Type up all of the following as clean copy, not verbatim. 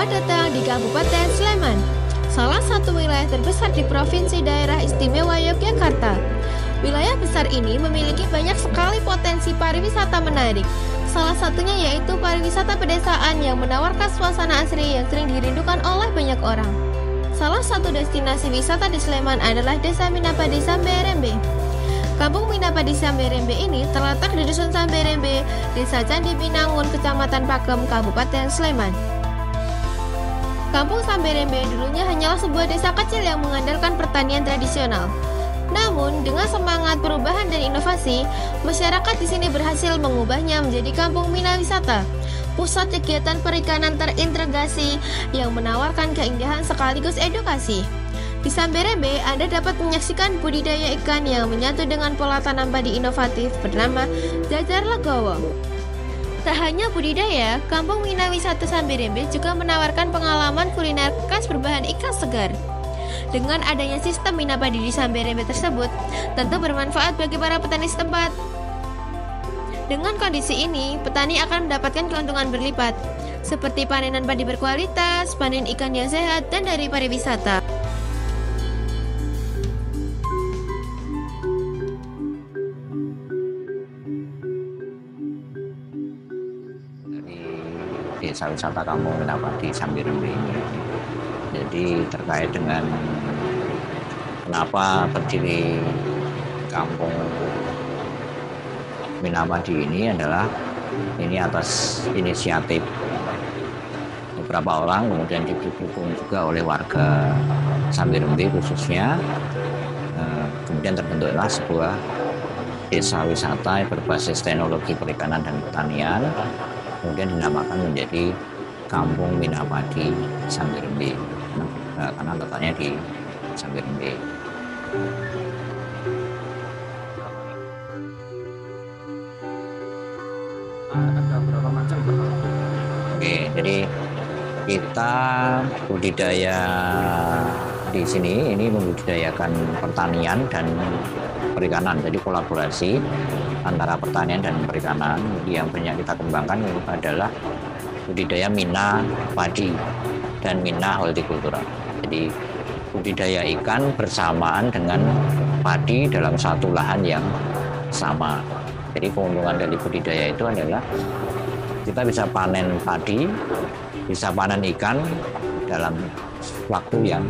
Selamat datang di Kabupaten Sleman, salah satu wilayah terbesar di Provinsi Daerah Istimewa Yogyakarta. Wilayah besar ini memiliki banyak sekali potensi pariwisata menarik. Salah satunya yaitu pariwisata pedesaan yang menawarkan suasana asri yang sering dirindukan oleh banyak orang. Salah satu destinasi wisata di Sleman adalah Desa Minapadi Samberembe. Kampung Minapadi Samberembe ini terletak di Dusun Samberembe, Desa Candi Pinangun, Kecamatan Pakem, Kabupaten Sleman. Kampung Samberembe dulunya hanyalah sebuah desa kecil yang mengandalkan pertanian tradisional. Namun, dengan semangat perubahan dan inovasi, masyarakat di sini berhasil mengubahnya menjadi kampung minawisata, pusat kegiatan perikanan terintegrasi yang menawarkan keindahan sekaligus edukasi. Di Samberembe, Anda dapat menyaksikan budidaya ikan yang menyatu dengan pola tanam padi inovatif bernama Jajar Legowo. Tak hanya budidaya, Kampung Minawisata Samberembe juga menawarkan pengalaman kuliner khas berbahan ikan segar. Dengan adanya sistem Minapadi di Samberembe tersebut, tentu bermanfaat bagi para petani setempat. Dengan kondisi ini, petani akan mendapatkan keuntungan berlipat, seperti panenan padi berkualitas, panen ikan yang sehat, dan dari pariwisata. Desa wisata Kampung Minapadi Samberembe ini. Jadi terkait dengan kenapa berdiri Kampung Minapadi ini adalah atas inisiatif beberapa orang, kemudian didukung juga oleh warga Samberembe khususnya. Kemudian terbentuklah sebuah desa wisata berbasis teknologi perikanan dan pertanian, kemudian dinamakan menjadi Kampung Minapadi Samberembe, karena letaknya di Samberembe. Ada berapa macam? Oke, jadi kita budidaya di sini ini membudidayakan pertanian dan perikanan, jadi kolaborasi antara pertanian dan perikanan. Jadi yang banyak kita kembangkan adalah budidaya mina padi dan mina hortikultura. Jadi budidaya ikan bersamaan dengan padi dalam satu lahan yang sama. Jadi keuntungan dari budidaya itu adalah kita bisa panen padi, bisa panen ikan dalam waktu yang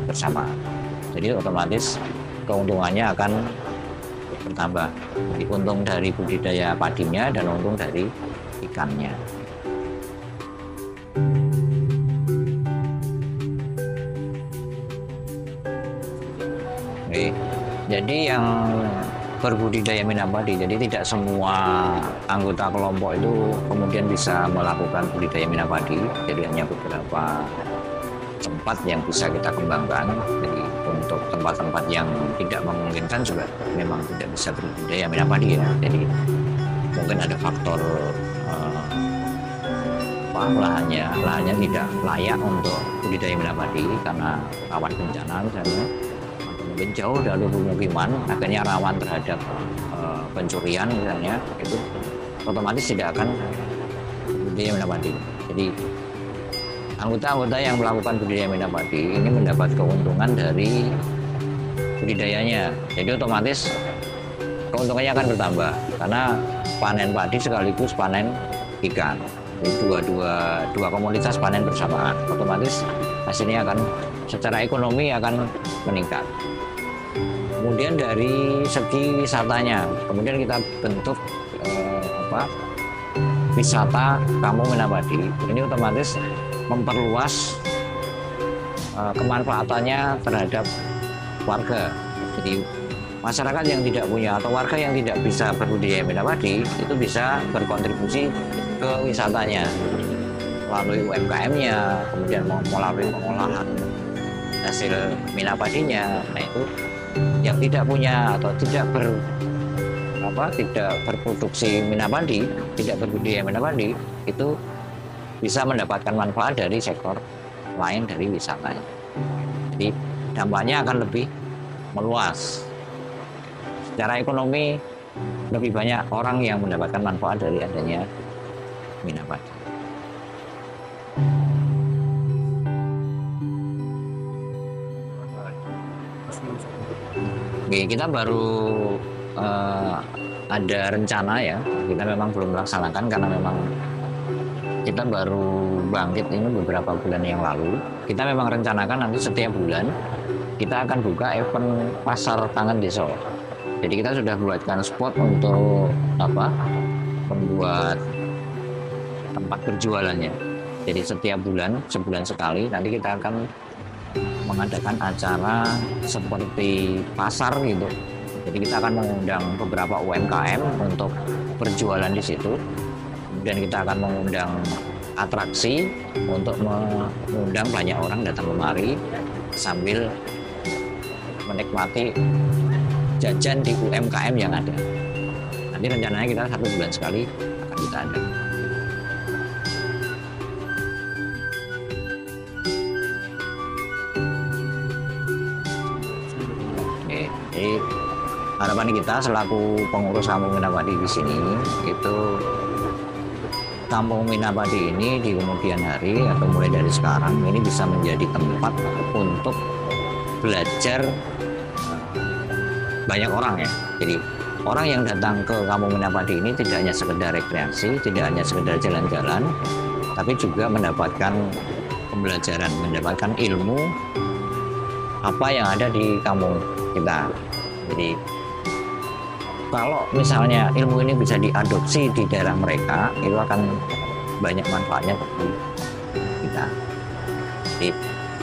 bersamaan. Jadi otomatis keuntungannya akan bertambah. Jadi untung dari budidaya padinya dan untung dari ikannya. Oke. Jadi yang berbudidaya minapadi, jadi tidak semua anggota kelompok itu kemudian bisa melakukan budidaya minapadi. Jadi hanya beberapa tempat yang bisa kita kembangkan. Jadi untuk tempat-tempat yang tidak memungkinkan juga memang tidak bisa berbudidaya minapadi ya. Jadi mungkin ada faktor lahannya tidak layak untuk budidaya minapadi karena rawan bencana misalnya, atau mungkin jauh dari pemukiman, akhirnya rawan terhadap pencurian misalnya, itu otomatis tidak akan budidaya minapadi. Jadi anggota-anggota yang melakukan budidaya minapadi ini mendapat keuntungan dari budidayanya. Jadi otomatis keuntungannya akan bertambah karena panen padi sekaligus panen ikan. Jadi dua komunitas panen bersamaan. Otomatis hasilnya akan secara ekonomi akan meningkat. Kemudian dari segi wisatanya, kemudian kita bentuk wisata Kampung Minapadi. Ini otomatis memperluas kemanfaatannya terhadap warga. Jadi masyarakat yang tidak punya atau warga yang tidak bisa berbudidaya minapadi itu bisa berkontribusi ke wisatanya melalui UMKM-nya, kemudian melalui pengolahan hasil minapadinya. Nah itu yang tidak punya atau tidak berproduksi minapadi, tidak berbudidaya minapadi, itu bisa mendapatkan manfaat dari sektor lain dari wisatanya. Jadi dampaknya akan lebih meluas. Secara ekonomi lebih banyak orang yang mendapatkan manfaat dari adanya minapadi. Oke, kita baru ada rencana ya. Kita memang belum melaksanakan karena memang kita baru bangkit ini beberapa bulan yang lalu. Kita memang rencanakan nanti setiap bulan kita akan buka event pasar tangan desa. Jadi kita sudah buatkan spot untuk membuat tempat berjualannya. Jadi setiap bulan, sebulan sekali nanti kita akan mengadakan acara seperti pasar gitu. Jadi kita akan mengundang beberapa UMKM untuk berjualan di situ. Kemudian kita akan mengundang atraksi untuk mengundang banyak orang datang kemari sambil menikmati jajan di UMKM yang ada. Nanti rencananya kita 1 bulan sekali akan kita ada. Oke, jadi harapan kita selaku pengurus Kampung Minapadi di sini itu Kampung Minapadi ini di kemudian hari atau mulai dari sekarang ini bisa menjadi tempat untuk belajar banyak orang ya. Jadi orang yang datang ke Kampung Minapadi ini tidak hanya sekedar rekreasi, tidak hanya sekedar jalan-jalan, tapi juga mendapatkan pembelajaran, mendapatkan ilmu apa yang ada di kampung kita. Jadi kalau misalnya ilmu ini bisa diadopsi di daerah mereka, itu akan banyak manfaatnya bagi kita. Jadi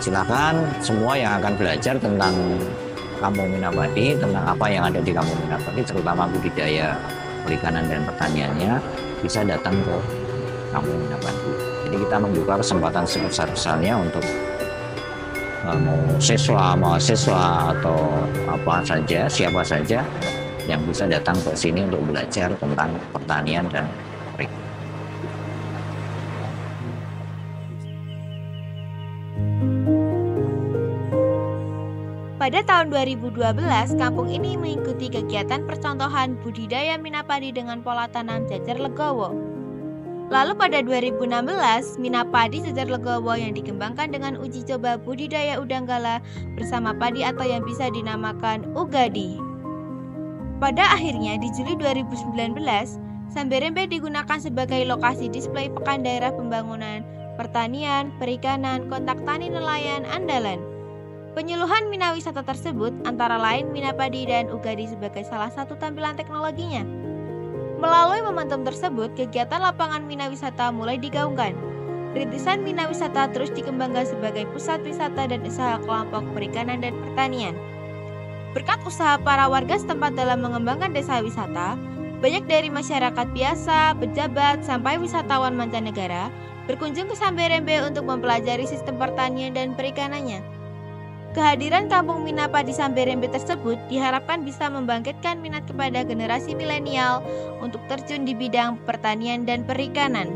silakan semua yang akan belajar tentang Kampung Minapadi, tentang apa yang ada di Kampung Minapadi, terutama budidaya perikanan dan pertaniannya, bisa datang ke Kampung Minapadi. Jadi kita membuka kesempatan sebesar-besarnya untuk mau siswa, mahasiswa atau apa saja, siapa saja yang bisa datang ke sini untuk belajar tentang pertanian dan perikanan. Pada tahun 2012, kampung ini mengikuti kegiatan percontohan budidaya Minapadi dengan pola tanam jajar legowo. Lalu pada 2016, Minapadi jajar legowo yang dikembangkan dengan uji coba budidaya udang gala bersama padi atau yang bisa dinamakan ugadi. Pada akhirnya di Juli 2019, Samberembe digunakan sebagai lokasi display Pekan Daerah Pembangunan, Pertanian, Perikanan, Kontak Tani Nelayan Andalan. Penyuluhan Minawisata tersebut antara lain Minapadi dan Ugadi sebagai salah satu tampilan teknologinya. Melalui momentum tersebut, kegiatan lapangan Minawisata mulai digaungkan. Rintisan Minawisata terus dikembangkan sebagai pusat wisata dan usaha kelompok perikanan dan pertanian. Berkat usaha para warga setempat dalam mengembangkan desa wisata, banyak dari masyarakat biasa, pejabat, sampai wisatawan mancanegara berkunjung ke Samberembe untuk mempelajari sistem pertanian dan perikanannya. Kehadiran Kampung Minapadi Samberembe tersebut diharapkan bisa membangkitkan minat kepada generasi milenial untuk terjun di bidang pertanian dan perikanan.